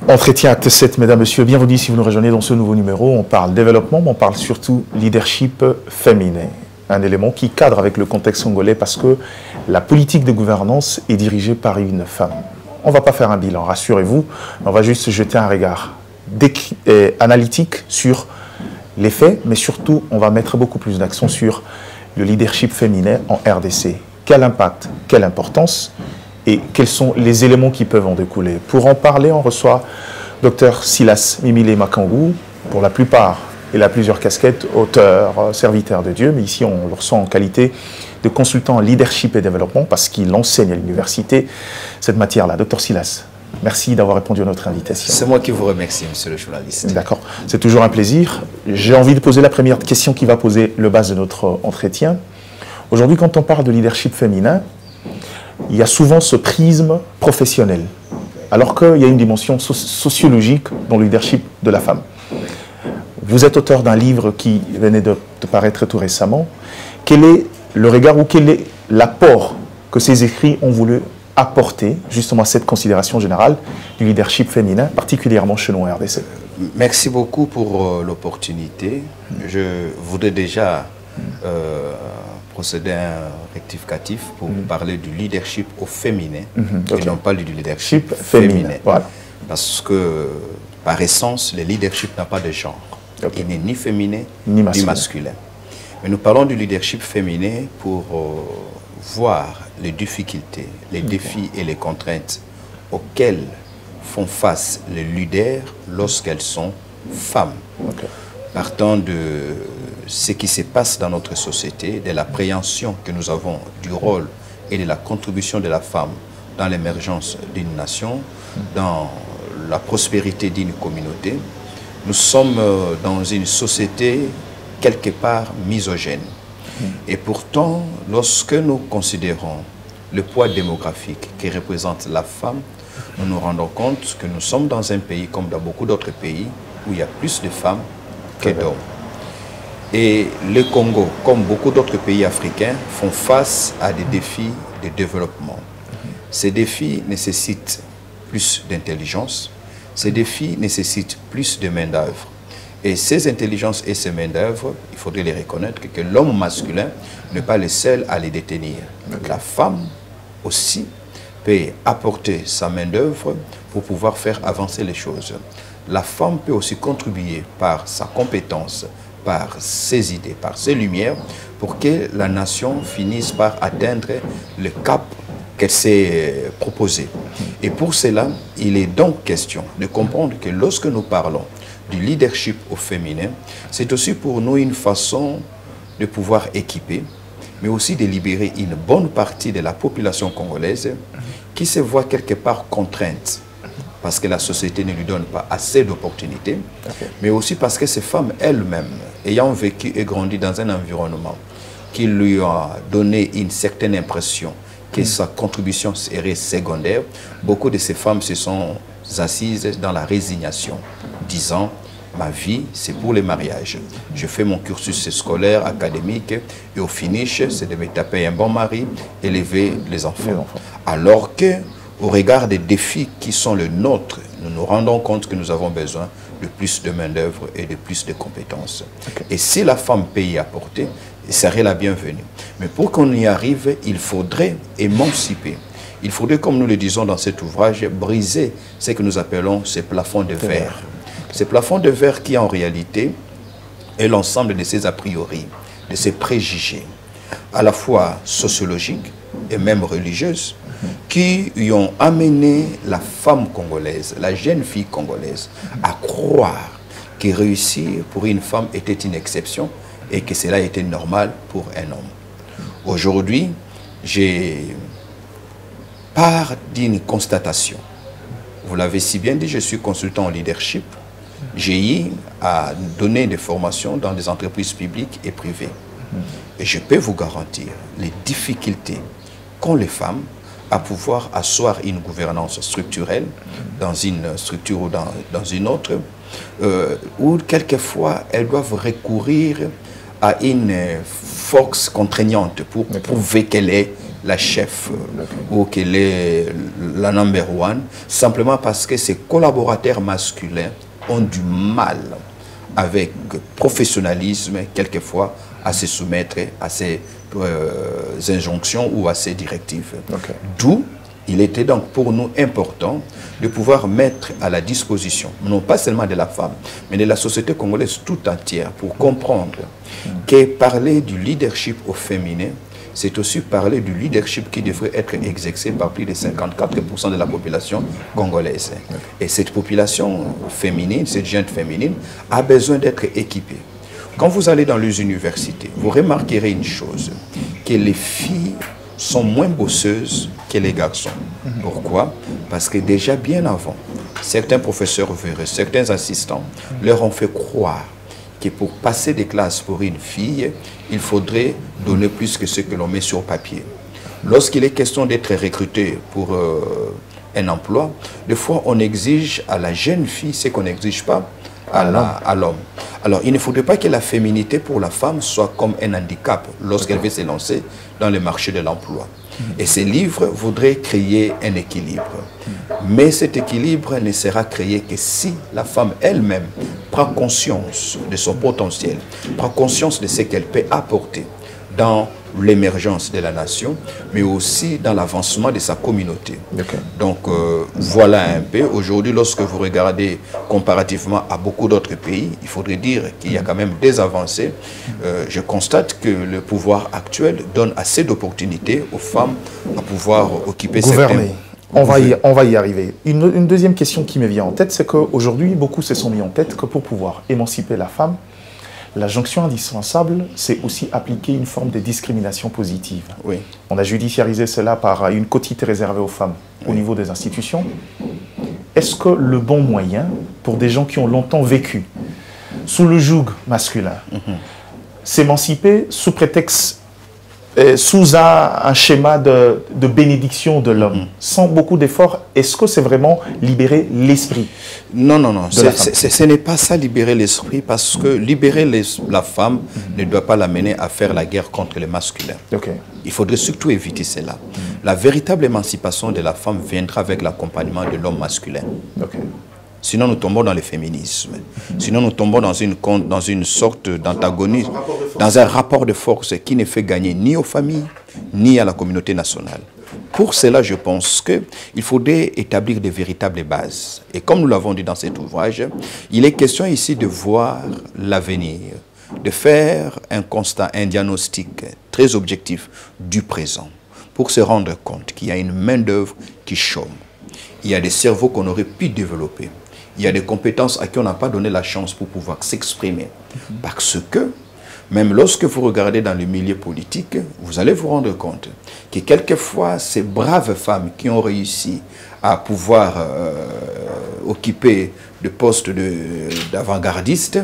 Entretien Acte 7, mesdames, messieurs, bienvenue si vous nous rejoignez dans ce nouveau numéro. On parle développement, mais on parle surtout leadership féminin. Un élément qui cadre avec le contexte congolais parce que la politique de gouvernance est dirigée par une femme. On ne va pas faire un bilan, rassurez-vous, on va juste jeter un regard analytique sur les faits, mais surtout, on va mettre beaucoup plus d'accent sur le leadership féminin en RDC. Quel impact, quelle importance et quels sont les éléments qui peuvent en découler. Pour en parler, on reçoit Dr Silas Mimile Makangou, pour la plupart, il a plusieurs casquettes, auteur, serviteur de Dieu, mais ici on le reçoit en qualité de consultant en leadership et développement parce qu'il enseigne à l'université cette matière-là. Dr Silas, merci d'avoir répondu à notre invitation. C'est moi qui vous remercie, monsieur le journaliste. D'accord, c'est toujours un plaisir. J'ai envie de poser la première question qui va poser le base de notre entretien. Aujourd'hui, quand on parle de leadership féminin, il y a souvent ce prisme professionnel, alors qu'il y a une dimension sociologique dans le leadership de la femme. Vous êtes auteur d'un livre qui venait de paraître tout récemment. Quel est le regard ou quel est l'apport que ces écrits ont voulu apporter justement à cette considération générale du leadership féminin, particulièrement chez nous en RDC? Merci beaucoup pour l'opportunité. Je voudrais déjà procéder à un rectificatif pour parler du leadership au féminin et non pas du leadership féminin. Voilà. Parce que, par essence, le leadership n'a pas de genre. Il n'est ni féminin ni masculin. Mais nous parlons du leadership féminin pour voir les difficultés, les défis et les contraintes auxquelles font face les leaders lorsqu'elles sont femmes. Partant de ce qui se passe dans notre société, de l'appréhension que nous avons du rôle et de la contribution de la femme dans l'émergence d'une nation, dans la prospérité d'une communauté, nous sommes dans une société quelque part misogyne. Et pourtant, lorsque nous considérons le poids démographique que représente la femme, nous nous rendons compte que nous sommes dans un pays comme dans beaucoup d'autres pays où il y a plus de femmes que d'hommes. Et le Congo, comme beaucoup d'autres pays africains, font face à des défis de développement. Ces défis nécessitent plus d'intelligence, ces défis nécessitent plus de main-d'œuvre. Et ces intelligences et ces main-d'œuvre, il faudrait les reconnaître que l'homme masculin n'est pas le seul à les détenir. La femme aussi peut apporter sa main-d'œuvre pour pouvoir faire avancer les choses. La femme peut aussi contribuer par sa compétence, par ses idées, par ses lumières, pour que la nation finisse par atteindre le cap qu'elle s'est proposé. Et pour cela, il est donc question de comprendre que lorsque nous parlons du leadership au féminin, c'est aussi pour nous une façon de pouvoir équiper, mais aussi de libérer une bonne partie de la population congolaise qui se voit quelque part contrainte parce que la société ne lui donne pas assez d'opportunités, mais aussi parce que ces femmes elles-mêmes, ayant vécu et grandi dans un environnement qui lui a donné une certaine impression que sa contribution serait secondaire, beaucoup de ces femmes se sont assises dans la résignation, disant « ma vie, c'est pour le mariage. Je fais mon cursus scolaire, académique, et au finish, c'est de me taper un bon mari, élever les enfants. » Alors que, au regard des défis qui sont les nôtres, nous nous rendons compte que nous avons besoin de plus de main-d'œuvre et de plus de compétences. Et si la femme peut y apporter, elle serait la bienvenue. Mais pour qu'on y arrive, il faudrait émanciper. Il faudrait, comme nous le disons dans cet ouvrage, briser ce que nous appelons ces plafonds de verre. Ces plafonds de verre qui, en réalité, est l'ensemble de ces a priori, de ces préjugés, à la fois sociologiques et même religieuses, qui y ont amené la femme congolaise, la jeune fille congolaise, à croire que réussir pour une femme était une exception et que cela était normal pour un homme. Aujourd'hui, j'ai part d'une constatation. Vous l'avez si bien dit, je suis consultant en leadership. J'ai eu à donner des formations dans des entreprises publiques et privées. Et je peux vous garantir les difficultés qu'ont les femmes à pouvoir asseoir une gouvernance structurelle dans une structure ou dans une autre, où quelquefois elles doivent recourir à une force contraignante pour prouver qu'elle est la chef ou qu'elle est la number one, simplement parce que ses collaborateurs masculins ont du mal avec professionnalisme, quelquefois, à se soumettre à ces injonctions ou à ces directives. D'où il était donc pour nous important de pouvoir mettre à la disposition, non pas seulement de la femme, mais de la société congolaise tout entière, pour comprendre que parler du leadership au féminin, c'est aussi parler du leadership qui devrait être exercé par plus de 54% de la population congolaise. Et cette population féminine, cette jeune féminine, a besoin d'être équipée. Quand vous allez dans les universités, vous remarquerez une chose, que les filles sont moins bosseuses que les garçons. Pourquoi? Parce que déjà bien avant, certains professeurs véreux, certains assistants leur ont fait croire que pour passer des classes pour une fille, il faudrait donner plus que ce que l'on met sur papier. Lorsqu'il est question d'être recruté pour un emploi, des fois on exige à la jeune fille ce qu'on n'exige pas à l'homme. Alors, il ne faudrait pas que la féminité pour la femme soit comme un handicap lorsqu'elle veut se lancer dans le marché de l'emploi. Et ces livres voudraient créer un équilibre. Mais cet équilibre ne sera créé que si la femme elle-même prend conscience de son potentiel, prend conscience de ce qu'elle peut apporter dans l'émergence de la nation, mais aussi dans l'avancement de sa communauté. Donc voilà un peu. Aujourd'hui, lorsque vous regardez comparativement à beaucoup d'autres pays, il faudrait dire qu'il y a quand même des avancées. Je constate que le pouvoir actuel donne assez d'opportunités aux femmes à pouvoir occuper gouverner. On va y arriver. Une deuxième question qui me vient en tête, c'est qu'aujourd'hui, beaucoup se sont mis en tête que pour pouvoir émanciper la femme, la jonction indispensable, c'est aussi appliquer une forme de discrimination positive. On a judiciarisé cela par une quotité réservée aux femmes au niveau des institutions. Est-ce que le bon moyen, pour des gens qui ont longtemps vécu sous le joug masculin, s'émanciper sous prétexte, sous un schéma de bénédiction de l'homme, sans beaucoup d'efforts, est-ce que c'est vraiment libérer l'esprit? Non, non, non. Ce n'est pas ça, libérer l'esprit, parce que libérer la femme ne doit pas l'amener à faire la guerre contre le masculin. Il faudrait surtout éviter cela. La véritable émancipation de la femme viendra avec l'accompagnement de l'homme masculin. Sinon, nous tombons dans le féminisme. Sinon, nous tombons dans une sorte d'antagonisme, dans un rapport de force qui ne fait gagner ni aux familles, ni à la communauté nationale. Pour cela, je pense qu'il faudrait établir de véritables bases. Et comme nous l'avons dit dans cet ouvrage, il est question ici de voir l'avenir, de faire un constat, un diagnostic très objectif du présent, pour se rendre compte qu'il y a une main-d'œuvre qui chôme. Il y a des cerveaux qu'on aurait pu développer. Il y a des compétences à qui on n'a pas donné la chance pour pouvoir s'exprimer. Parce que, même lorsque vous regardez dans le milieu politique, vous allez vous rendre compte que quelquefois, ces braves femmes qui ont réussi à pouvoir occuper des postes d'avant-gardistes,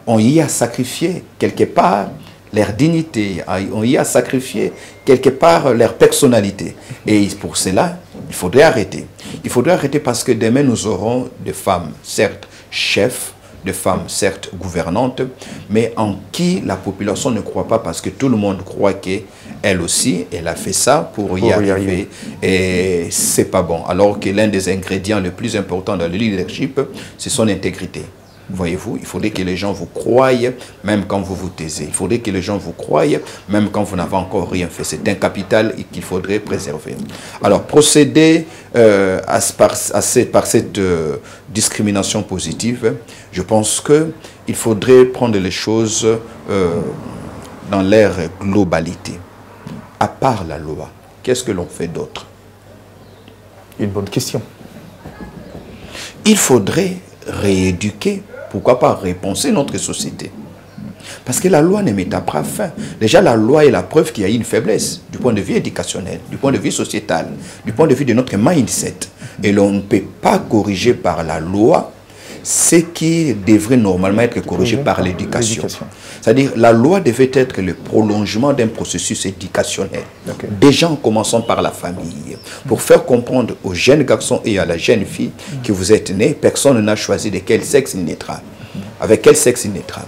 ont y à sacrifier quelque part leur dignité, ont y à sacrifier quelque part leur personnalité. Et pour cela, il faudrait arrêter. Il faudrait arrêter parce que demain, nous aurons des femmes, certes, chefs, des femmes, certes, gouvernantes, mais en qui la population ne croit pas parce que tout le monde croit qu'elle aussi, elle a fait ça pour y arriver. Et c'est pas bon. Alors que l'un des ingrédients les plus importants dans le leadership, c'est son intégrité. Voyez-vous, il faudrait que les gens vous croient, même quand vous vous taisez. Il faudrait que les gens vous croient, même quand vous n'avez encore rien fait. C'est un capital qu'il faudrait préserver. Alors, procéder par cette discrimination positive, je pense qu'il faudrait prendre les choses dans leur globalité. À part la loi, qu'est-ce que l'on fait d'autre? Une bonne question. Il faudrait rééduquer, pourquoi pas repenser notre société. Parce que la loi ne met pas fin. Déjà, la loi est la preuve qu'il y a une faiblesse du point de vue éducationnel, du point de vue sociétal, du point de vue de notre mindset. Et l'on ne peut pas corriger par la loi ce qui devrait normalement être corrigé par l'éducation. C'est-à-dire, la loi devait être le prolongement d'un processus éducationnel. Déjà en commençant par la famille, pour faire comprendre aux jeunes garçons et à la jeune fille que vous êtes né, personne n'a choisi de quel sexe il naîtra. avec quel sexe naîtra.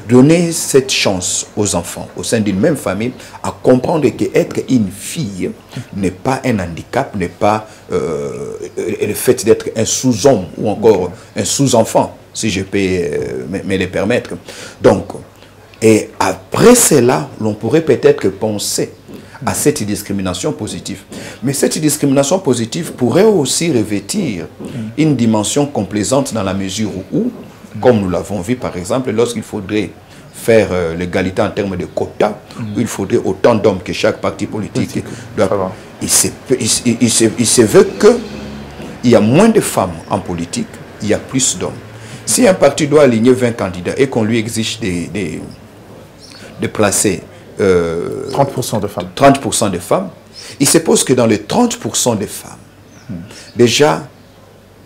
Donner cette chance aux enfants au sein d'une même famille à comprendre qu'être une fille n'est pas un handicap, n'est pas le fait d'être un sous-homme ou encore un sous-enfant, si je peux me le permettre. Donc, et après cela, l'on pourrait peut-être penser à cette discrimination positive. Mais cette discrimination positive pourrait aussi revêtir une dimension complaisante dans la mesure où, comme nous l'avons vu par exemple, lorsqu'il faudrait faire l'égalité en termes de quotas, où il faudrait autant d'hommes que chaque parti politique doit... Il se veut qu'il y a moins de femmes en politique, il y a plus d'hommes. Si un parti doit aligner 20 candidats et qu'on lui exige de placer 30% de femmes. 30% de femmes, il se pose que dans les 30% des femmes, déjà,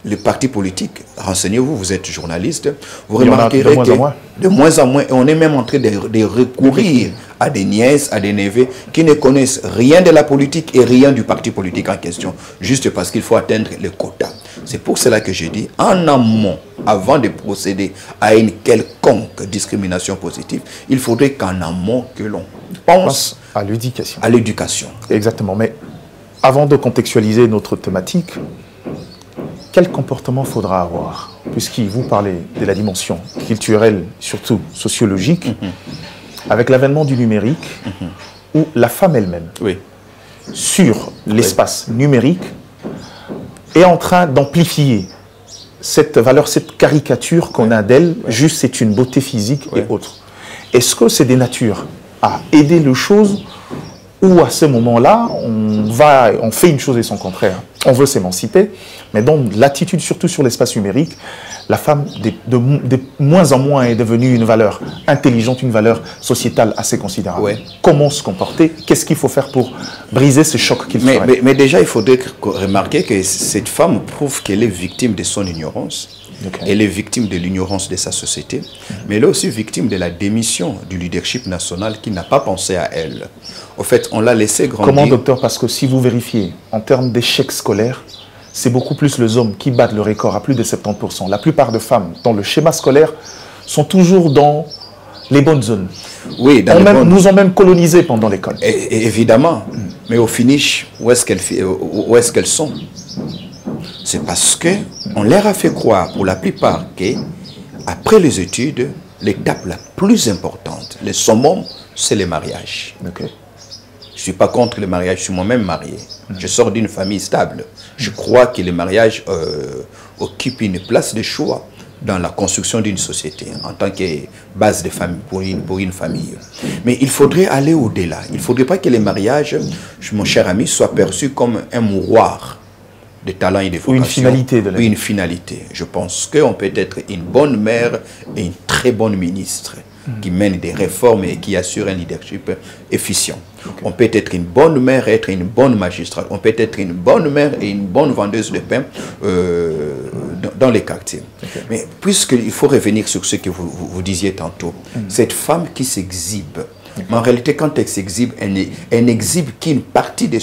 les partis politiques, renseignez-vous, vous êtes journaliste, vous remarquerez que de moins en moins, et on est même en train de recourir à des nièces, à des neveux qui ne connaissent rien de la politique et rien du parti politique en question, juste parce qu'il faut atteindre les quotas. C'est pour cela que je dis, en amont, avant de procéder à une quelconque discrimination positive, il faudrait qu'en amont que l'on pense à l'éducation. À l'éducation. Exactement. Mais avant de contextualiser notre thématique, quel comportement faudra avoir? Puisqu'il vous parlez de la dimension culturelle, surtout sociologique, avec l'avènement du numérique, où la femme elle-même, sur l'espace numérique, est en train d'amplifier cette valeur, cette caricature qu'on a d'elle, juste c'est une beauté physique et autre. Est-ce que c'est des natures à aider les choses ou à ce moment-là, on fait une chose et son contraire? On veut s'émanciper, mais dans l'attitude, surtout sur l'espace numérique, la femme, de moins en moins, est devenue une valeur intelligente, une valeur sociétale assez considérable. Comment se comporter? Qu'est-ce qu'il faut faire pour briser ce choc qu'il ferait? Mais déjà, il faudrait remarquer que cette femme prouve qu'elle est victime de son ignorance. Elle est victime de l'ignorance de sa société, mais elle est aussi victime de la démission du leadership national qui n'a pas pensé à elle. Au fait, on l'a laissé grandir. Comment, docteur? Parce que si vous vérifiez, en termes d'échecs scolaires, c'est beaucoup plus les hommes qui battent le record à plus de 70%. La plupart des femmes, dans le schéma scolaire, sont toujours dans les bonnes zones. Oui, nous ont même colonisés pendant l'école. Évidemment, mais au finish, où est-ce qu'elles sont? C'est parce qu'on leur a fait croire, pour la plupart, qu'après les études, l'étape la plus importante, le summum, c'est le mariage. Je ne suis pas contre le mariage, je suis moi-même marié. Je sors d'une famille stable. Je crois que le mariage occupe une place de choix dans la construction d'une société, en tant que base de famille, pour une famille. Mais il faudrait aller au-delà. Il ne faudrait pas que le mariage, mon cher ami, soit perçu comme un mouroir de talent et de vocation. Ou une finalité de la vie. Une finalité. Je pense qu'on peut être une bonne mère et une très bonne ministre qui mène des réformes et qui assure un leadership efficient. On peut être une bonne mère et être une bonne magistrate. On peut être une bonne mère et une bonne vendeuse de pain dans les quartiers. Mais puisqu'il faut revenir sur ce que vous disiez tantôt, cette femme qui s'exhibe, mais en réalité, quand elle s'exhibe, elle n'exhibe qu'une partie d'elle.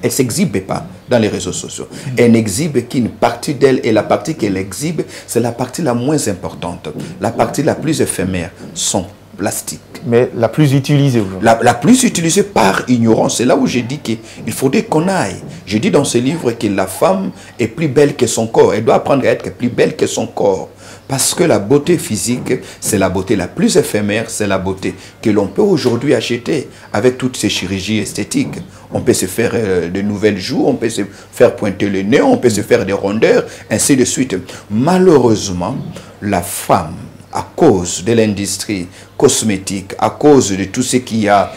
Elle ne s'exhibe pas dans les réseaux sociaux. Elle n'exhibe qu'une partie d'elle, et la partie qu'elle exhibe, c'est la partie la moins importante. La partie la plus éphémère, son plastique. Mais la plus utilisée. La plus utilisée par ignorance. C'est là où j'ai dit qu'il faudrait qu'on aille. Je dis dans ce livre que la femme est plus belle que son corps. Elle doit apprendre à être plus belle que son corps. Parce que la beauté physique, c'est la beauté la plus éphémère, c'est la beauté que l'on peut aujourd'hui acheter avec toutes ces chirurgies esthétiques. On peut se faire de nouvelles joues, on peut se faire pointer le nez, on peut se faire des rondeurs, ainsi de suite. Malheureusement, la femme, à cause de l'industrie cosmétique, à cause de tout ce qu'il y a,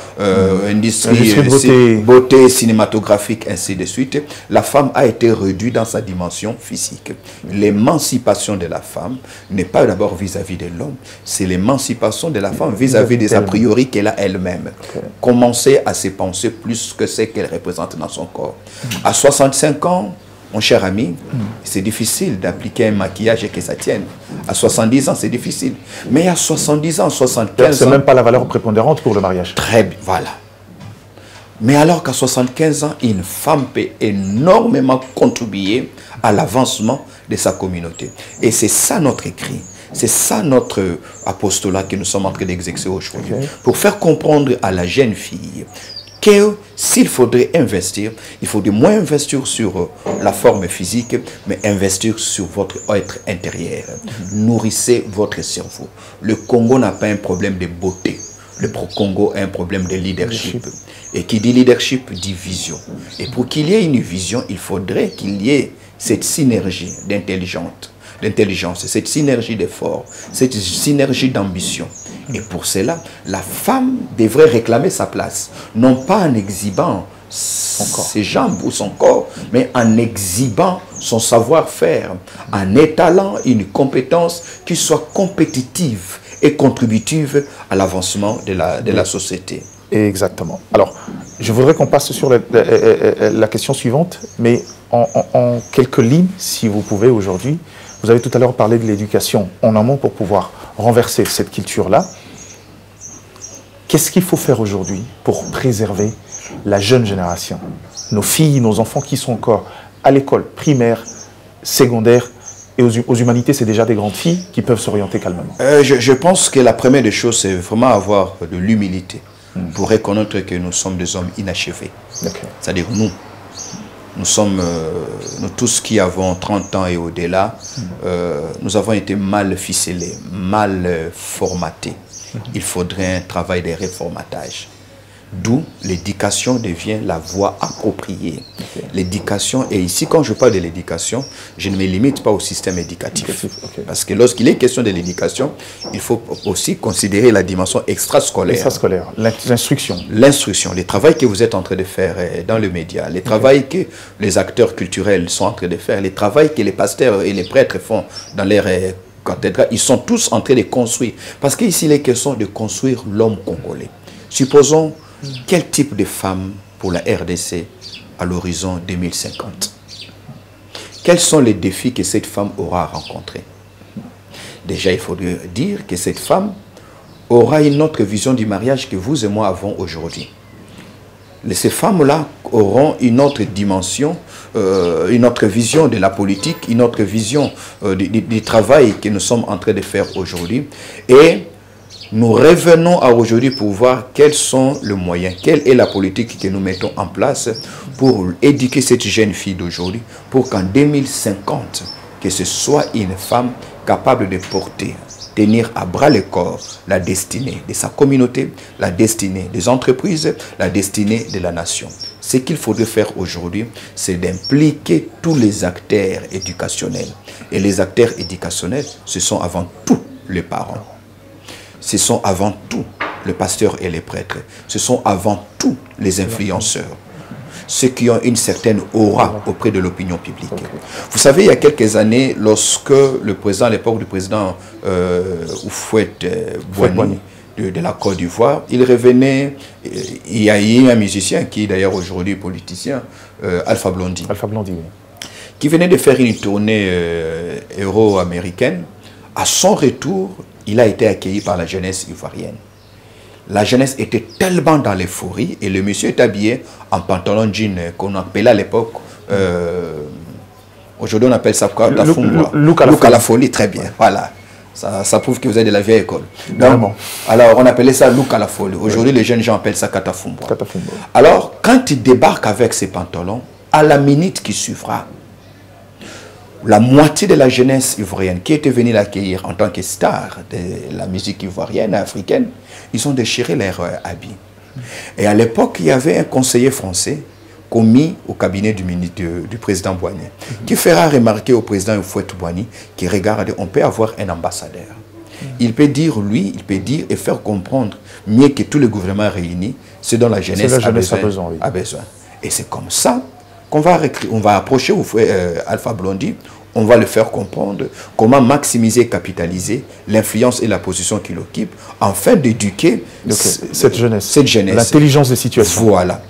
industrie beauté cinématographique, ainsi de suite, la femme a été réduite dans sa dimension physique. L'émancipation de la femme n'est pas d'abord vis-à-vis de l'homme, c'est l'émancipation de la femme vis-à-vis des a priori qu'elle a elle-même. Commencer à se penser plus que ce qu'elle représente dans son corps. À 65 ans, mon cher ami, c'est difficile d'appliquer un maquillage et que ça tienne. À 70 ans, c'est difficile. Mais à 70 ans, 75 ans... C'est même pas la valeur prépondérante pour le mariage. Très bien, voilà. Mais alors qu'à 75 ans, une femme peut énormément contribuer à l'avancement de sa communauté. Et c'est ça notre écrit. C'est ça notre apostolat que nous sommes en train d'exercer aujourd'hui. Pour faire comprendre à la jeune fille que s'il faudrait investir, il faudrait moins investir sur la forme physique, mais investir sur votre être intérieur. Nourrissez votre cerveau. Le Congo n'a pas un problème de beauté. Le Congo a un problème de leadership. Et qui dit leadership dit vision. Et pour qu'il y ait une vision, il faudrait qu'il y ait cette synergie d'intelligence, cette synergie d'effort, cette synergie d'ambition. Et pour cela, la femme devrait réclamer sa place, non pas en exhibant ses jambes ou son corps, mais en exhibant son savoir-faire, en étalant une compétence qui soit compétitive et contributive à l'avancement de la société. Exactement. Alors, je voudrais qu'on passe sur la question suivante, mais en quelques lignes, si vous pouvez aujourd'hui. Vous avez tout à l'heure parlé de l'éducation en amont pour pouvoir renverser cette culture-là. Qu'est-ce qu'il faut faire aujourd'hui pour préserver la jeune génération? Nos filles, nos enfants qui sont encore à l'école primaire, secondaire, et aux humanités, c'est déjà des grandes filles qui peuvent s'orienter calmement. Je pense que la première des choses, c'est vraiment avoir de l'humilité pour reconnaître que nous sommes des hommes inachevés. C'est-à-dire nous sommes, nous tous qui avons 30 ans et au-delà, nous avons été mal ficelés, mal formatés. Il faudrait un travail de réformatage. D'où l'éducation devient la voie appropriée. L'éducation, et ici quand je parle de l'éducation, je ne me limite pas au système éducatif. Parce que lorsqu'il est question de l'éducation, il faut aussi considérer la dimension extrascolaire. Extrascolaire, l'instruction. L'instruction, le travail que vous êtes en train de faire dans le média, le travail que les acteurs culturels sont en train de faire, le travail que les pasteurs et les prêtres font dans leurs cathédrales, ils sont tous en train de construire. Parce qu'ici, il est question de construire l'homme congolais. Supposons quel type de femme pour la RDC à l'horizon 2050? Quels sont les défis que cette femme aura à rencontrer? Déjà, il faudrait dire que cette femme aura une autre vision du mariage que vous et moi avons aujourd'hui. Ces femmes-là auront une autre dimension, une autre vision de la politique, une autre vision du travail que nous sommes en train de faire aujourd'hui. Et nous revenons à aujourd'hui pour voir quels sont les moyens, quelle est la politique que nous mettons en place pour éduquer cette jeune fille d'aujourd'hui, pour qu'en 2050, que ce soit une femme capable de porter, tenir à bras le corps la destinée de sa communauté, la destinée des entreprises, la destinée de la nation. Ce qu'il faudrait faire aujourd'hui, c'est d'impliquer tous les acteurs éducationnels. Et les acteurs éducationnels, ce sont avant tout les parents. Ce sont avant tout les pasteurs et les prêtres. Ce sont avant tout les influenceurs. Ceux qui ont une certaine aura auprès de l'opinion publique. Vous savez, il y a quelques années, lorsque le président, à l'époque du président Houphouët-Boigny de la Côte d'Ivoire, il revenait, il y a eu un musicien qui est d'ailleurs aujourd'hui politicien, Alpha Blondy. Alpha Blondy, oui. Qui venait de faire une tournée euro-américaine. À son retour, il a été accueilli par la jeunesse ivoirienne. La jeunesse était tellement dans l'euphorie et le monsieur est habillé en pantalon jean qu'on appelait à l'époque, aujourd'hui on appelle ça quoi? Look à la folie, très bien. Voilà. Ça prouve que vous êtes de la vieille école. Donc, alors on appelait ça look à la folie. Aujourd'hui les jeunes gens appellent ça Katafumbo. Alors quand il débarque avec ses pantalons, à la minute qui suivra, la moitié de la jeunesse ivoirienne qui était venue l'accueillir en tant que star de la musique ivoirienne, africaine, ils ont déchiré leurs habits. Et à l'époque, il y avait un conseiller français commis au cabinet du président Boigny, qui fera remarquer au président Houphouët-Boigny qu'il regarde, on peut avoir un ambassadeur. Il peut dire, lui, il peut dire et faire comprendre mieux que tous les gouvernements réunis ce dont la jeunesse a besoin. Et c'est comme ça qu'on va approcher Alpha Blondy. On va le faire comprendre comment maximiser et capitaliser l'influence et la position qu'il occupe afin d'éduquer cette jeunesse. L'intelligence des situations. Voilà.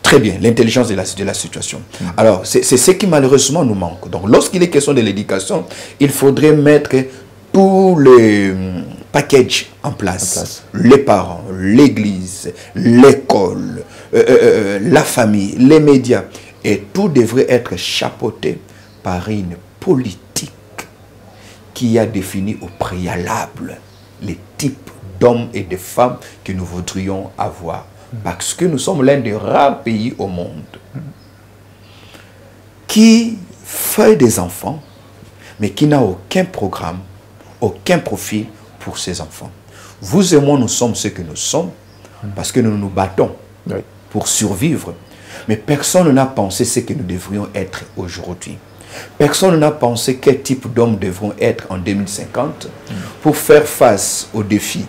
Très bien, l'intelligence de la situation. Alors, c'est ce qui malheureusement nous manque. Donc, lorsqu'il est question de l'éducation, il faudrait mettre tous les packages en place. Les parents, l'église, l'école, la famille, les médias. Et tout devrait être chapeauté par une politique qui a défini au préalable les types d'hommes et de femmes que nous voudrions avoir. Parce que nous sommes l'un des rares pays au monde qui fait des enfants, mais qui n'a aucun programme, aucun profil pour ses enfants. Vous et moi, nous sommes ce que nous sommes parce que nous nous battons pour survivre. Mais personne n'a pensé ce que nous devrions être aujourd'hui. Personne n'a pensé quel type d'hommes devront être en 2050 pour faire face aux défis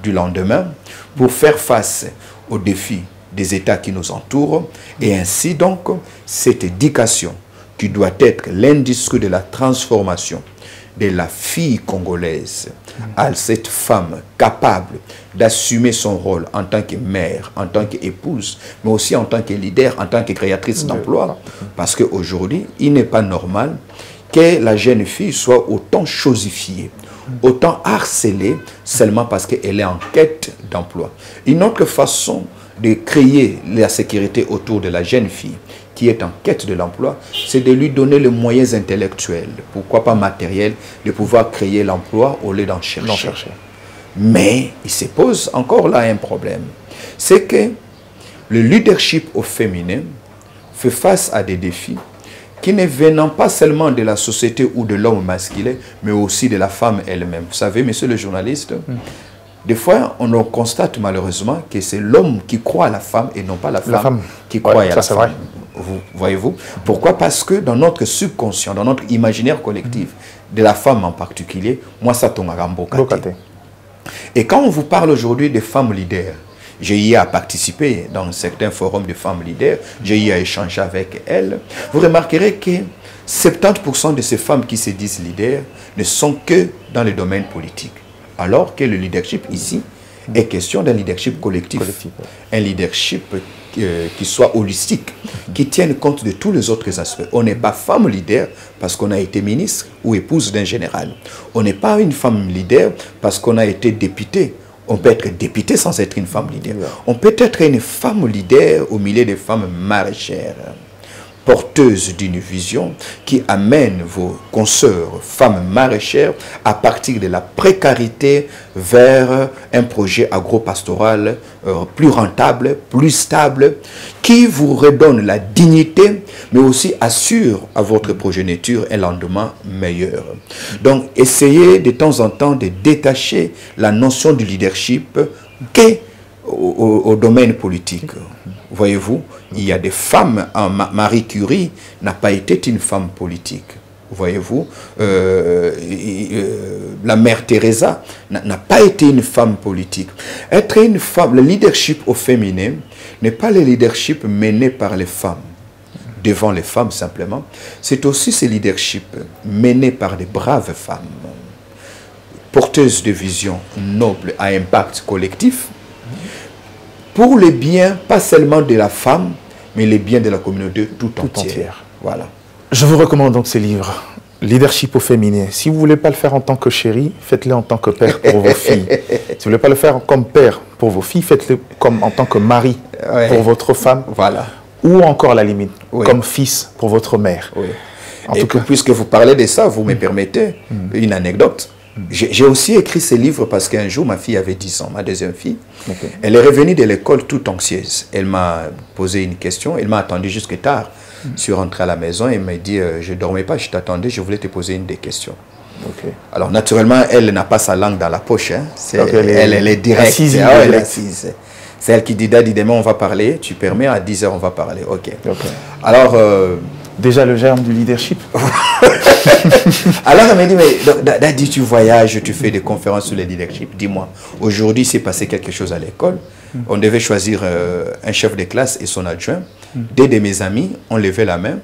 du lendemain, pour faire face aux défis des États qui nous entourent. Et ainsi donc, cette éducation qui doit être l'industrie de la transformation de la fille congolaise à cette femme capable d'assumer son rôle en tant que mère, en tant qu'épouse, mais aussi en tant que leader, en tant que créatrice d'emploi. Parce qu'aujourd'hui, il n'est pas normal que la jeune fille soit autant chosifiée, autant harcelée, seulement parce qu'elle est en quête d'emploi. Une autre façon de créer la sécurité autour de la jeune fille qui est en quête de l'emploi, c'est de lui donner les moyens intellectuels, pourquoi pas matériels, de pouvoir créer l'emploi au lieu d'en chercher. Mais il se pose encore là un problème. C'est que le leadership au féminin fait face à des défis qui ne viennent pas seulement de la société ou de l'homme masculin, mais aussi de la femme elle-même. Vous savez, monsieur le journaliste, des fois, on constate malheureusement que c'est l'homme qui croit à la femme et non pas la femme qui croit à la femme. Vrai. Voyez-vous? Pourquoi? Parce que dans notre subconscient, dans notre imaginaire collectif, de la femme en particulier, moi ça tombe à Bokate. Et quand on vous parle aujourd'hui de femmes leaders, j'ai eu à participer dans certains forums de femmes leaders, j'ai eu à échanger avec elles, vous remarquerez que 70% de ces femmes qui se disent leaders ne sont que dans le domaine politique. Alors que le leadership ici est question d'un leadership collectif. Un leadership qui soit holistique, qui tienne compte de tous les autres aspects. On n'est pas femme leader parce qu'on a été ministre ou épouse d'un général. On n'est pas une femme leader parce qu'on a été député. On peut être député sans être une femme leader. On peut être une femme leader au milieu des femmes maraîchères, porteuses d'une vision qui amène vos consoeurs femmes maraîchères à partir de la précarité vers un projet agro-pastoral plus rentable, plus stable, qui vous redonne la dignité, mais aussi assure à votre progéniture un lendemain meilleur. Donc, essayez de temps en temps de détacher la notion du leadership au domaine politique. Voyez-vous, il y a des femmes, Marie Curie n'a pas été une femme politique. Voyez-vous, la mère Teresa n'a pas été une femme politique. Être une femme, le leadership au féminin n'est pas le leadership mené par les femmes, devant les femmes simplement. C'est aussi ce leadership mené par des braves femmes, porteuses de vision noble à impact collectif, pour le bien, pas seulement de la femme, mais le bien de la communauté tout entière. Voilà. Je vous recommande donc ces livres. Leadership au féminin. Si vous ne voulez pas le faire en tant que chéri, faites-le en tant que père pour vos filles. Si vous ne voulez pas le faire comme père pour vos filles, faites-le comme en tant que mari pour votre femme. Voilà. Ou encore à la limite, comme fils pour votre mère. Oui. En tout cas, puisque vous parlez de ça, vous me permettez une anecdote. J'ai aussi écrit ce livre parce qu'un jour, ma fille avait 10 ans, ma deuxième fille. Elle est revenue de l'école toute anxieuse. Elle m'a posé une question, elle m'a attendu jusque tard. Je suis rentré à la maison et elle m'a dit, je ne dormais pas, je t'attendais, je voulais te poser une des questions. Alors naturellement, elle n'a pas sa langue dans la poche. Hein. Elle est directe. Assise, elle est assise. C'est elle qui dit, Daddy, demain on va parler, tu permets, à 10 h on va parler. Alors... déjà le germe du leadership. Alors elle m'a dit, mais Daddy, tu voyages, tu fais des conférences sur le leadership. Dis-moi, aujourd'hui il s'est passé quelque chose à l'école. On devait choisir un chef de classe et son adjoint. Deux de mes amis ont levé la main.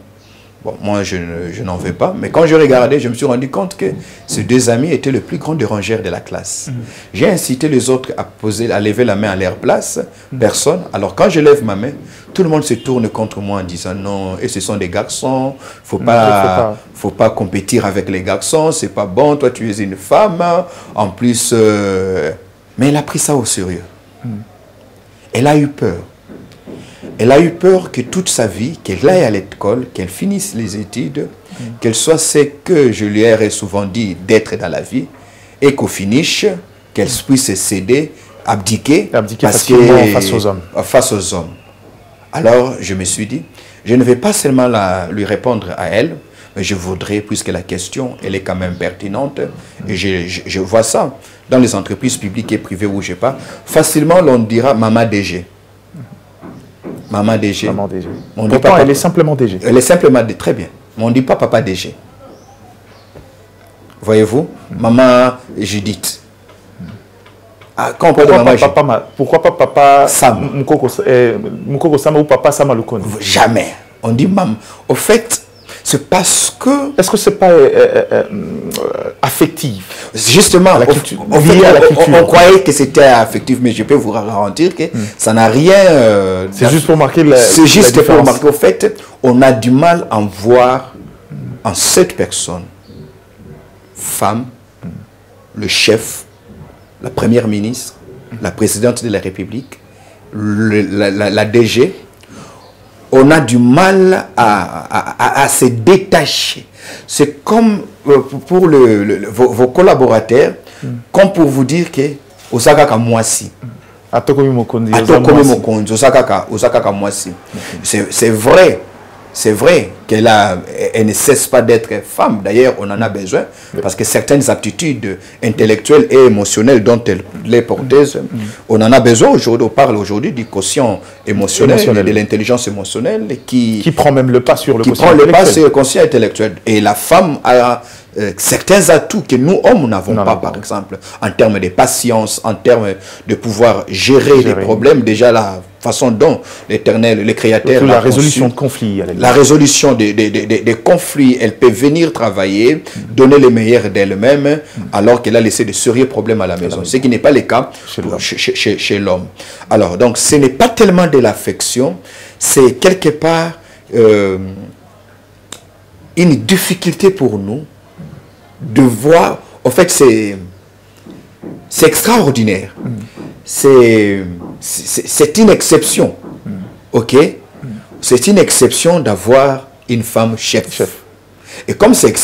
Bon, moi, je n'en veux pas. Mais quand je regardais, je me suis rendu compte que ces deux amis étaient les plus grands dérangeurs de la classe. J'ai incité les autres à lever la main à leur place. Personne. Alors, quand je lève ma main, tout le monde se tourne contre moi en disant non, et ce sont des garçons, faut pas compétir avec les garçons, c'est pas bon, toi tu es une femme. En plus, mais elle a pris ça au sérieux. Elle a eu peur. Elle a eu peur que toute sa vie, qu'elle aille à l'école, qu'elle finisse les études, qu'elle soit ce que je lui ai souvent dit d'être dans la vie, et qu'au finish, qu'elle puisse céder, abdiquer face aux hommes. Face aux hommes. Alors, je me suis dit, je ne vais pas seulement lui répondre à elle, mais je voudrais, puisque la question, elle est quand même pertinente, et je vois ça dans les entreprises publiques et privées où je pars, facilement l'on dira Maman DG. Maman DG. Maman DG. Pourtant, elle est simplement DG. Elle est simplement DG, très bien. Mais on ne dit pas Papa DG. Voyez-vous, Maman Judith. Ah, quand on parle de Maman Judith. Pourquoi pas Papa Sam Mukoko Sam ou Papa Sam Alukoni? Jamais. On dit Maman. Au fait, c'est parce que... Est-ce que ce n'est pas affectif? Justement, on croyait que c'était affectif, mais je peux vous garantir que ça n'a rien... c'est juste pour marquer c'est juste pour marquer. Au fait, on a du mal à voir en cette personne, femme, le chef, la première ministre, la présidente de la République, la DG, on a du mal à se détacher. C'est comme pour vos collaborateurs, comme pour vous dire que Osaka Kamwasi. C'est vrai qu'elle ne cesse pas d'être femme. D'ailleurs, on en a besoin parce que certaines aptitudes intellectuelles et émotionnelles dont elle est porteuse, on en a besoin aujourd'hui. On parle aujourd'hui du quotient émotionnel, de l'intelligence émotionnelle qui prend même le pas sur le quotient intellectuel. Et la femme a certains atouts que nous, hommes, n'avons pas, par exemple, en termes de patience, en termes de pouvoir gérer les problèmes. Déjà, la façon dont l'Éternel, le Créateur... La résolution de conflits. La résolution des conflits, elle peut venir travailler, donner le meilleur d'elle-même, alors qu'elle a laissé de sérieux problèmes à la maison. Ce qui n'est pas le cas chez l'homme. Alors, donc, ce n'est pas tellement de l'affection, c'est quelque part une difficulté pour nous de voir, en fait, c'est extraordinaire. C'est une exception. Ok? C'est une exception d'avoir une femme chef. Et comme c'est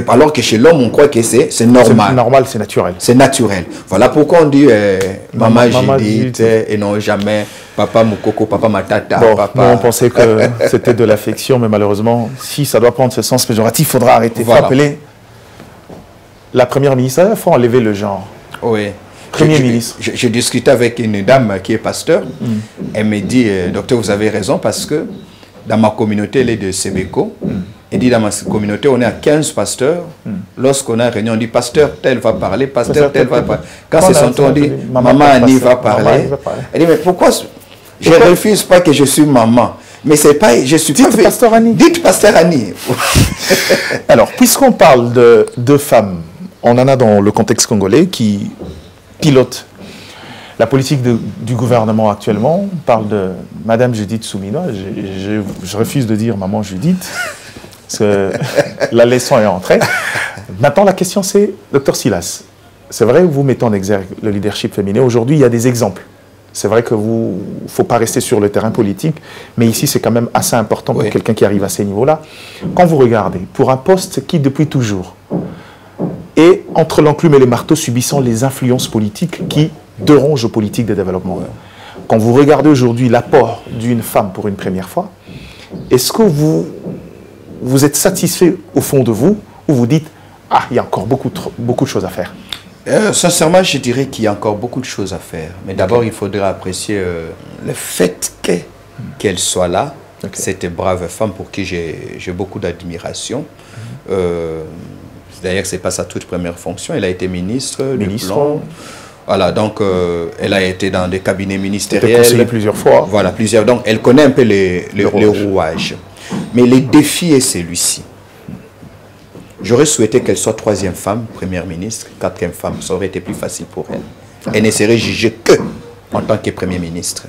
alors que chez l'homme, on croit que c'est normal. C'est normal, c'est naturel. C'est naturel. Voilà pourquoi on dit Maman Judith et non jamais Papa Mukoko, Papa Matata. Bon, papa... Nous, on pensait que c'était de l'affection, mais malheureusement, si ça doit prendre ce sens péjoratif, il faudra arrêter. Il faut appeler la première ministre. Il faut enlever le genre. Oui. Premier ministre. Je discutais avec une dame qui est pasteur. Elle me dit, docteur, vous avez raison, parce que dans ma communauté, elle est de Sebeko. Elle dit, dans ma communauté, on est à 15 pasteurs. Lorsqu'on a une réunion, on dit, pasteur tel va parler, pasteur tel va parler. Quand c'est son tour, on dit, maman Annie va parler. Elle dit, mais pourquoi je ne refuse pas que je suis maman? Mais c'est pas, je suis Dites pasteur Annie. Dites pasteur Annie. Alors, puisqu'on parle de femmes, on en a dans le contexte congolais qui pilote la politique du gouvernement actuellement. On parle de Madame Judith Soumina. Je refuse de dire Maman Judith, parce que la leçon est entrée. Maintenant, la question c'est, Dr Silas, c'est vrai que vous mettez en exergue le leadership féminin. Aujourd'hui, il y a des exemples. C'est vrai qu'il ne faut pas rester sur le terrain politique, mais ici, c'est quand même assez important pour quelqu'un qui arrive à ces niveaux-là. Quand vous regardez, pour un poste qui, depuis toujours, est entre l'enclume et le marteau, subissant les influences politiques qui dérangent aux politiques de développement. Quand vous regardez aujourd'hui l'apport d'une femme pour une première fois, est-ce que vous êtes satisfait au fond de vous, ou vous dites « Ah, il y a encore beaucoup de choses à faire ». Sincèrement, je dirais qu'il y a encore beaucoup de choses à faire. Mais d'abord, il faudra apprécier le fait qu'elle soit là, cette brave femme pour qui j'ai beaucoup d'admiration. D'ailleurs, ce n'est pas sa toute première fonction. Elle a été ministre. Voilà, donc elle a été dans des cabinets ministériels. Elle a été conseillée plusieurs fois. Voilà, plusieurs. Donc, elle connaît un peu les rouages. Mais le défi est celui-ci. J'aurais souhaité qu'elle soit 3e femme, première ministre, 4e femme. Ça aurait été plus facile pour elle. Elle ne serait jugée que en tant que première ministre.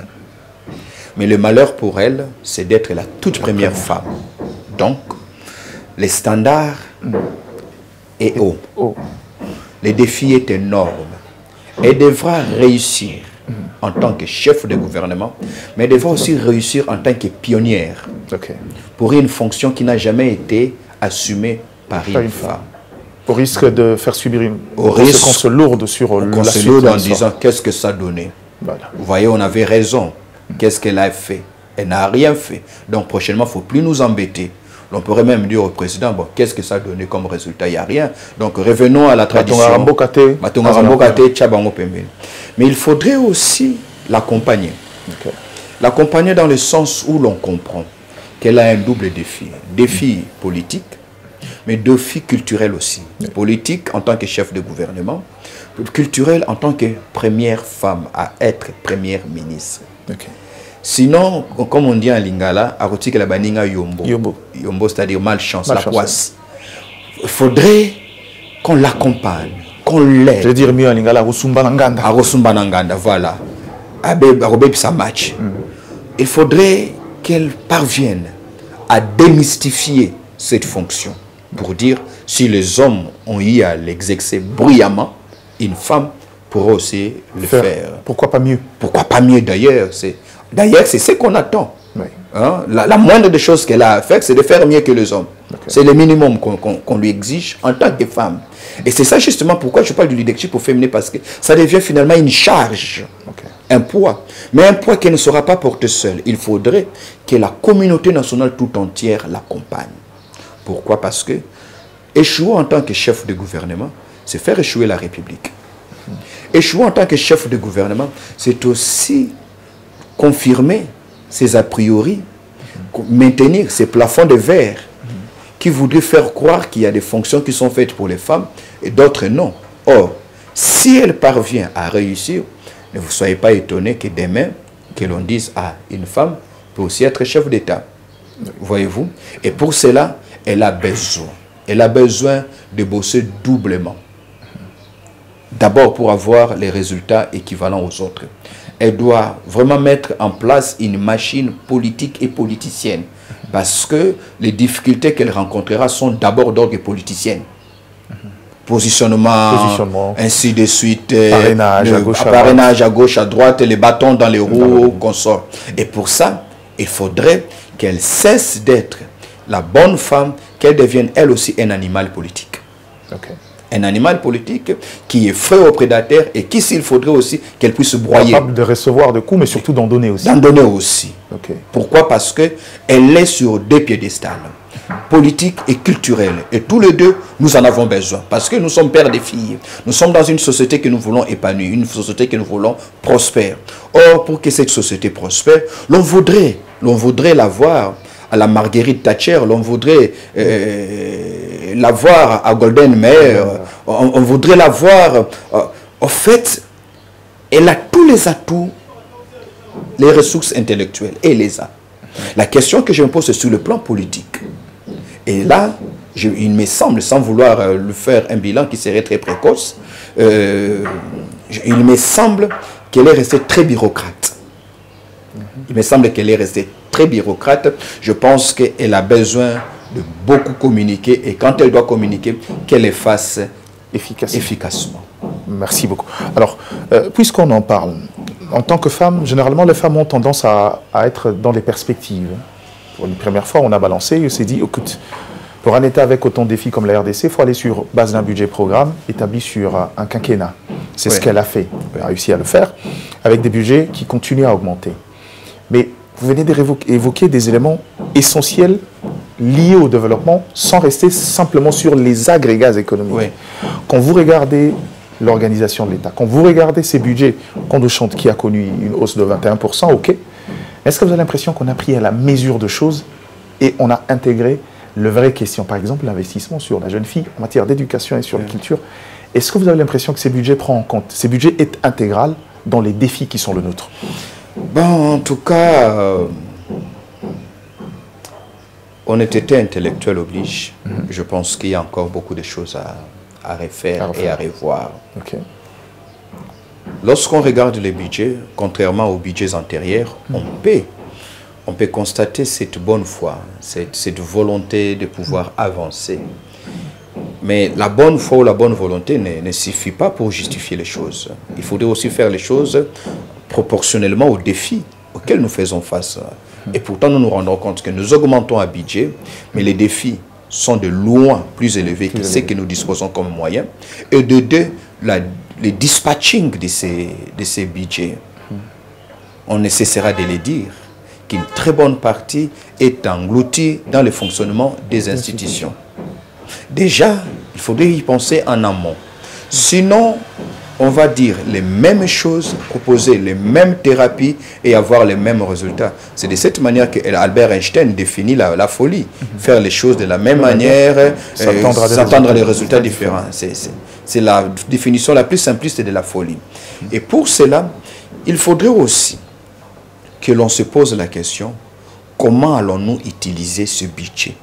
Mais le malheur pour elle, c'est d'être la toute première femme. Donc, les standards est haut. Le défi est énorme. Elle devra réussir en tant que chef de gouvernement, mais elle devra aussi réussir en tant que pionnière pour une fonction qui n'a jamais été assumée par une femme. Au risque de faire subir une conséquence lourde sur la suite. En disant qu'est-ce que ça donnait. Voilà. Vous voyez, on avait raison. Qu'est-ce qu'elle a fait? Elle n'a rien fait. Donc prochainement, il ne faut plus nous embêter. On pourrait même dire au président, bon, qu'est-ce que ça a donné comme résultat? Il n'y a rien. Donc revenons à la tradition. Mais il faudrait aussi l'accompagner. L'accompagner dans le sens où l'on comprend qu'elle a un double défi. Défi politique, mais défi culturel aussi. Politique en tant que chef de gouvernement, culturel en tant que première femme à être première ministre. Sinon, comme on dit en lingala, la baninga yombo. Yombo, c'est-à-dire malchance, la poisse. Il faudrait qu'on l'accompagne, qu'on l'aide. Je veux dire mieux en lingala, Arosumbananganda. Arosumbananganda, voilà. Ça match. Il faudrait qu'elle parvienne à démystifier cette fonction. Pour dire, si les hommes ont eu à l'exercer bruyamment, une femme pourra aussi le faire. Pourquoi pas mieux? Pourquoi pas mieux d'ailleurs? D'ailleurs, c'est ce qu'on attend. Hein? La moindre des choses qu'elle a à faire, c'est de faire mieux que les hommes. C'est le minimum qu'on lui exige en tant que femme. Et c'est ça justement pourquoi je parle du leadership au féminin, parce que ça devient finalement une charge, un poids. Mais un poids qu'elle ne sera pas porter seule. Il faudrait que la communauté nationale tout entière l'accompagne. Pourquoi? Parce que échouer en tant que chef de gouvernement, c'est faire échouer la République. Échouer en tant que chef de gouvernement, c'est aussi confirmer ses a priori, maintenir ces plafonds de verre qui voudraient faire croire qu'il y a des fonctions qui sont faites pour les femmes et d'autres non. Or, si elle parvient à réussir, ne vous soyez pas étonnés que demain, que l'on dise, ah, une femme peut aussi être chef d'État. Voyez-vous? Et pour cela, elle a besoin de bosser doublement. D'abord pour avoir les résultats équivalents aux autres. Elle doit vraiment mettre en place une machine politique et politicienne. Parce que les difficultés qu'elle rencontrera sont d'abord d'ordre politicien. Positionnement, ainsi de suite. Parrainage à gauche, à droite, les bâtons dans les roues, consorts. Et pour ça, il faudrait qu'elle cesse d'être la bonne femme, qu'elle devienne elle aussi un animal politique. Un animal politique qui est frais aux prédateurs et qui, s'il faudrait aussi, qu'elle puisse se broyer. Capable de recevoir des coups, mais surtout d'en donner aussi. D'en donner aussi. Pourquoi? Parce qu'elle est sur deux piédestals, politique et culturel. Et tous les deux, nous en avons besoin. Parce que nous sommes pères des filles. Nous sommes dans une société que nous voulons épanouir, une société que nous voulons prospère. Or, pour que cette société prospère, l'on voudrait la voir à la Marguerite Thatcher, l'on voudrait la voir à Golden Mayer, on voudrait la voir. En fait, elle a tous les atouts, les ressources intellectuelles, et les a. La question que je me pose, c'est sur le plan politique. Et là, il me semble, sans vouloir lui faire un bilan qui serait très précoce, il me semble qu'elle est restée très bureaucrate. Il me semble qu'elle est restée très bureaucrate. Je pense qu'elle a besoin de beaucoup communiquer et quand elle doit communiquer, qu'elle le fasse efficacement. Merci beaucoup. Alors, puisqu'on en parle, en tant que femme, généralement, les femmes ont tendance à être dans les perspectives. Pour une première fois, on a balancé, on s'est dit, écoute, pour un État avec autant de défis comme la RDC, il faut aller sur base d'un budget programme établi sur un quinquennat. C'est ce qu'elle a fait. Elle a réussi à le faire avec des budgets qui continuent à augmenter. Mais vous venez d'évoquer des éléments essentiels liés au développement sans rester simplement sur les agrégats économiques. Quand vous regardez l'organisation de l'État, quand vous regardez ces budgets, Condé-Chante qui a connu une hausse de 21%, ok, est-ce que vous avez l'impression qu'on a pris à la mesure de choses et on a intégré les vraies questions? Par exemple, l'investissement sur la jeune fille en matière d'éducation et sur la culture. Est-ce que vous avez l'impression que ces budgets prennent en compte, ces budgets est intégral dans les défis qui sont le nôtre? Bon, en tout cas, honnêteté intellectuelle oblige. Je pense qu'il y a encore beaucoup de choses à refaire et à revoir. Lorsqu'on regarde les budgets, contrairement aux budgets antérieurs, on peut constater cette bonne foi, cette volonté de pouvoir avancer. Mais la bonne foi ou la bonne volonté ne suffit pas pour justifier les choses. Il faudrait aussi faire les choses proportionnellement aux défis auxquels nous faisons face. Et pourtant, nous nous rendons compte que nous augmentons un budget, mais les défis sont de loin plus élevés que ceux que nous disposons comme moyens. Et de deux, le dispatching de ces budgets, on ne cessera de le dire, qu'une très bonne partie est engloutie dans le fonctionnement des institutions. Déjà, il faudrait y penser en amont. Sinon, on va dire les mêmes choses, proposer les mêmes thérapies et avoir les mêmes résultats. C'est de cette manière que Albert Einstein définit la folie. Faire les choses de la même manière, s'attendre à des résultats différents. C'est la définition la plus simpliste de la folie. Et pour cela, il faudrait aussi que l'on se pose la question, comment allons-nous utiliser ce budget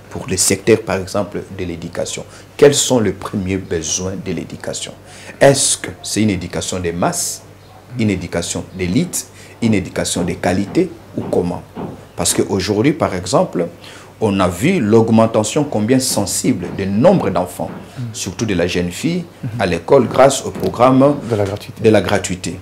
pour le secteur, par exemple, de l'éducation? Quels sont les premiers besoins de l'éducation? Est-ce que c'est une éducation de masse, une éducation d'élite, une éducation de qualité ou comment? Parce qu'aujourd'hui, par exemple, on a vu l'augmentation combien sensible du nombre d'enfants, surtout de la jeune fille, à l'école grâce au programme de la gratuité.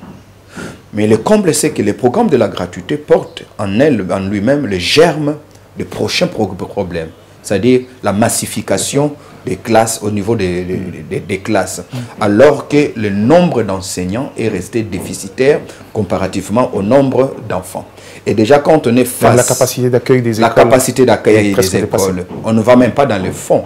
Mais le comble, c'est que les programmes de la gratuité portent en lui-même le germe des prochains problèmes, c'est-à-dire la massification des classes au niveau des classes, alors que le nombre d'enseignants est resté déficitaire comparativement au nombre d'enfants. Et déjà, quand on est face... La capacité d'accueil des écoles. La capacité d'accueil des écoles. On ne va même pas dans le fond.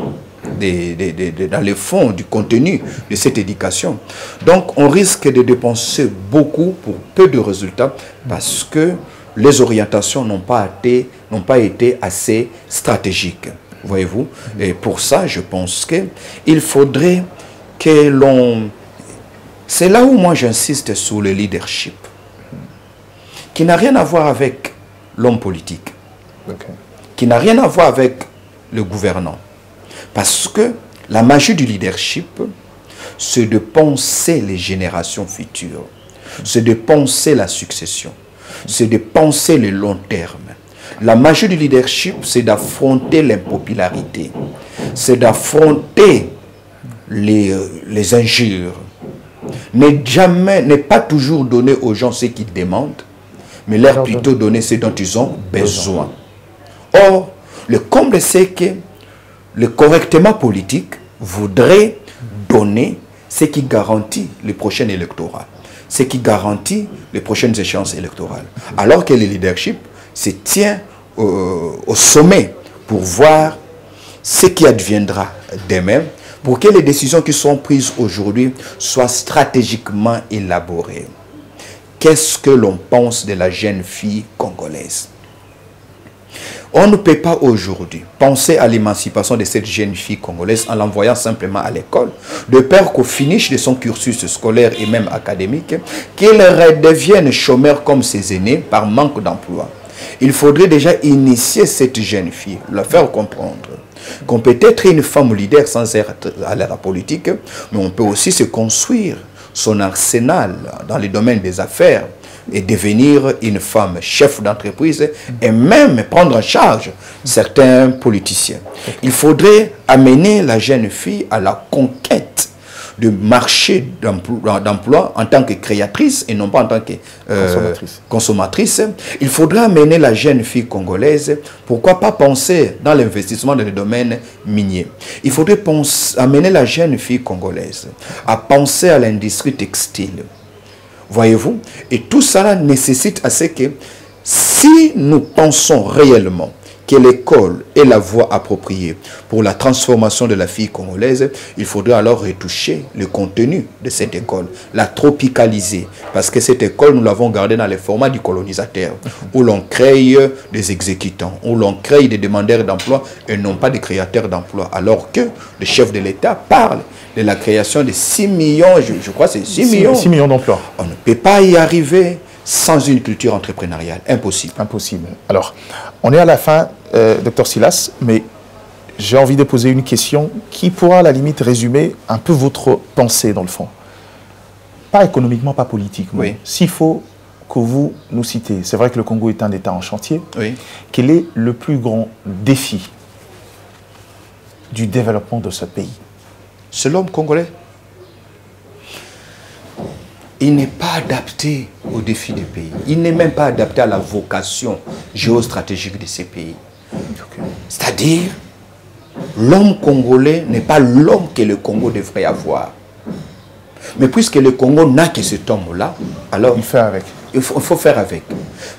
Dans le fond du contenu de cette éducation. Donc, on risque de dépenser beaucoup pour peu de résultats parce que les orientations n'ont pas été assez stratégiques. Voyez-vous? Et pour ça, je pense qu'il faudrait que l'on... C'est là où moi j'insiste sur le leadership, qui n'a rien à voir avec l'homme politique, qui n'a rien à voir avec le gouvernant. Parce que la magie du leadership, c'est de penser les générations futures, c'est de penser la succession, c'est de penser le long terme. La magie du leadership, c'est d'affronter l'impopularité, c'est d'affronter les injures. Ne pas toujours donner aux gens ce qu'ils demandent, mais leur plutôt donner ce dont ils ont besoin. Or, le comble, c'est que le correctement politique voudrait donner ce qui garantit le prochain électorat, ce qui garantit les prochaines échéances électorales. Alors que le leadership se tient au sommet pour voir ce qui adviendra demain, pour que les décisions qui sont prises aujourd'hui soient stratégiquement élaborées. Qu'est-ce que l'on pense de la jeune fille congolaise? On ne peut pas aujourd'hui penser à l'émancipation de cette jeune fille congolaise en l'envoyant simplement à l'école, de peur qu'au finish de son cursus scolaire et même académique, qu'elle redevienne chômeur comme ses aînés par manque d'emploi. Il faudrait déjà initier cette jeune fille, la faire comprendre qu'on peut être une femme leader sans être à la politique, mais on peut aussi se construire son arsenal dans le domaine des affaires et devenir une femme chef d'entreprise et même prendre en charge certains politiciens. Il faudrait amener la jeune fille à la conquête du marché d'emploi en tant que créatrice et non pas en tant que consommatrice. Il faudrait amener la jeune fille congolaise, pourquoi pas penser dans l'investissement dans le domaine minier. Il faudrait amener la jeune fille congolaise à penser à l'industrie textile. Voyez-vous? Et tout cela nécessite à ce que si nous pensons réellement que l'école est la voie appropriée pour la transformation de la fille congolaise, il faudrait alors retoucher le contenu de cette école, la tropicaliser. Parce que cette école, nous l'avons gardée dans le format du colonisateur, où l'on crée des exécutants, où l'on crée des demandeurs d'emploi et non pas des créateurs d'emploi. Alors que le chef de l'État parle de la création de 6 millions, je crois que c'est 6 millions d'emplois. On ne peut pas y arriver sans une culture entrepreneuriale. Impossible. Impossible. Alors, on est à la fin, Dr Silas, mais j'ai envie de poser une question qui pourra à la limite résumer un peu votre pensée dans le fond. Pas économiquement, pas politiquement. Oui. S'il faut que vous nous citez, c'est vrai que le Congo est un État en chantier. Oui. Quel est le plus grand défi du développement de ce pays? C'est l'homme congolais. il n'est pas adapté aux défis des pays. Il n'est même pas adapté à la vocation géostratégique de ces pays. C'est-à-dire, l'homme congolais n'est pas l'homme que le Congo devrait avoir. Mais puisque le Congo n'a que cet homme-là, alors il fait avec. Il faut faire avec.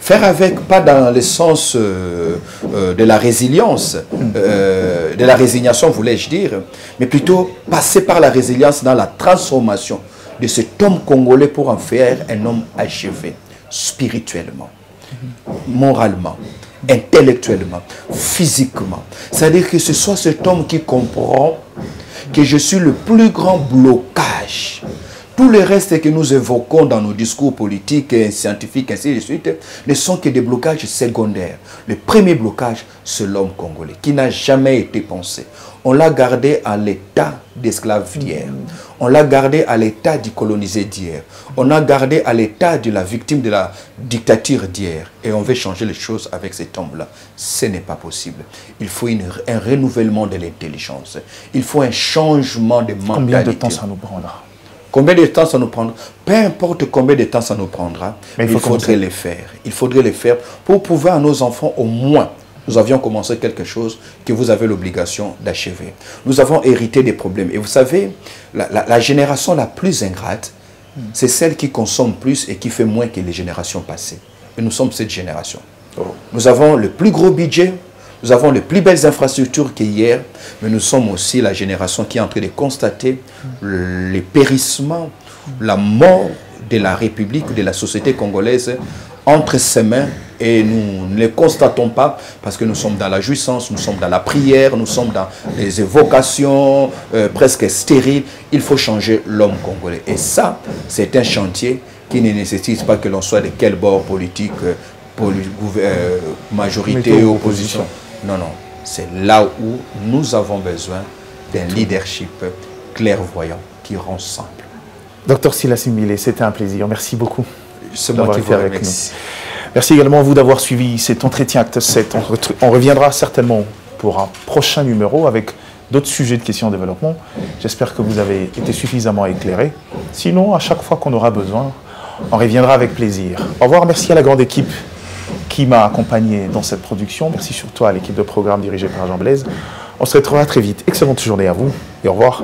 Faire avec, pas dans le sens de la résilience, de la résignation, voulais-je dire, mais plutôt passer par la résilience dans la transformation de cet homme congolais pour en faire un homme achevé, spirituellement, moralement, intellectuellement, physiquement. C'est-à-dire que ce soit cet homme qui comprend que je suis le plus grand blocage. Tout le reste que nous évoquons dans nos discours politiques et scientifiques, ainsi de suite, ne sont que des blocages secondaires. Le premier blocage, c'est l'homme congolais, qui n'a jamais été pensé. On l'a gardé à l'état d'esclave d'hier. On l'a gardé à l'état du colonisé d'hier. On l'a gardé à l'état de la victime de la dictature d'hier. Et on veut changer les choses avec cet homme-là. Ce n'est pas possible. Il faut un renouvellement de l'intelligence. Il faut un changement de mentalité. Combien de temps ça nous prendra? Combien de temps ça nous prendra? Peu importe combien de temps ça nous prendra, mais il faudrait le faire. Il faudrait le faire pour prouver à nos enfants au moins. Nous avions commencé quelque chose que vous avez l'obligation d'achever. Nous avons hérité des problèmes. Et vous savez, la génération la plus ingrate, c'est celle qui consomme plus et qui fait moins que les générations passées. Et nous sommes cette génération. Nous avons le plus gros budget, nous avons les plus belles infrastructures qu'hier, mais nous sommes aussi la génération qui est en train de constater le périssement, la mort de la République, de la société congolaise entre ses mains, et nous ne les constatons pas parce que nous sommes dans la jouissance, nous sommes dans la prière, nous sommes dans les évocations presque stériles. Il faut changer l'homme congolais. Et ça, c'est un chantier qui ne nécessite pas que l'on soit de quel bord politique, majorité ou opposition. Non, non. C'est là où nous avons besoin d'un leadership clairvoyant qui rassemble. Docteur Silas Mbilé, c'était un plaisir. Merci beaucoup. C'est moi qui vous remercie. Merci également à vous d'avoir suivi cet entretien Acte 7. On reviendra certainement pour un prochain numéro avec d'autres sujets de questions de développement. J'espère que vous avez été suffisamment éclairés. Sinon, à chaque fois qu'on aura besoin, on reviendra avec plaisir. Au revoir, merci à la grande équipe qui m'a accompagné dans cette production. Merci surtout à l'équipe de programme dirigée par Jean Blaise. On se retrouvera très vite. Excellente journée à vous et au revoir.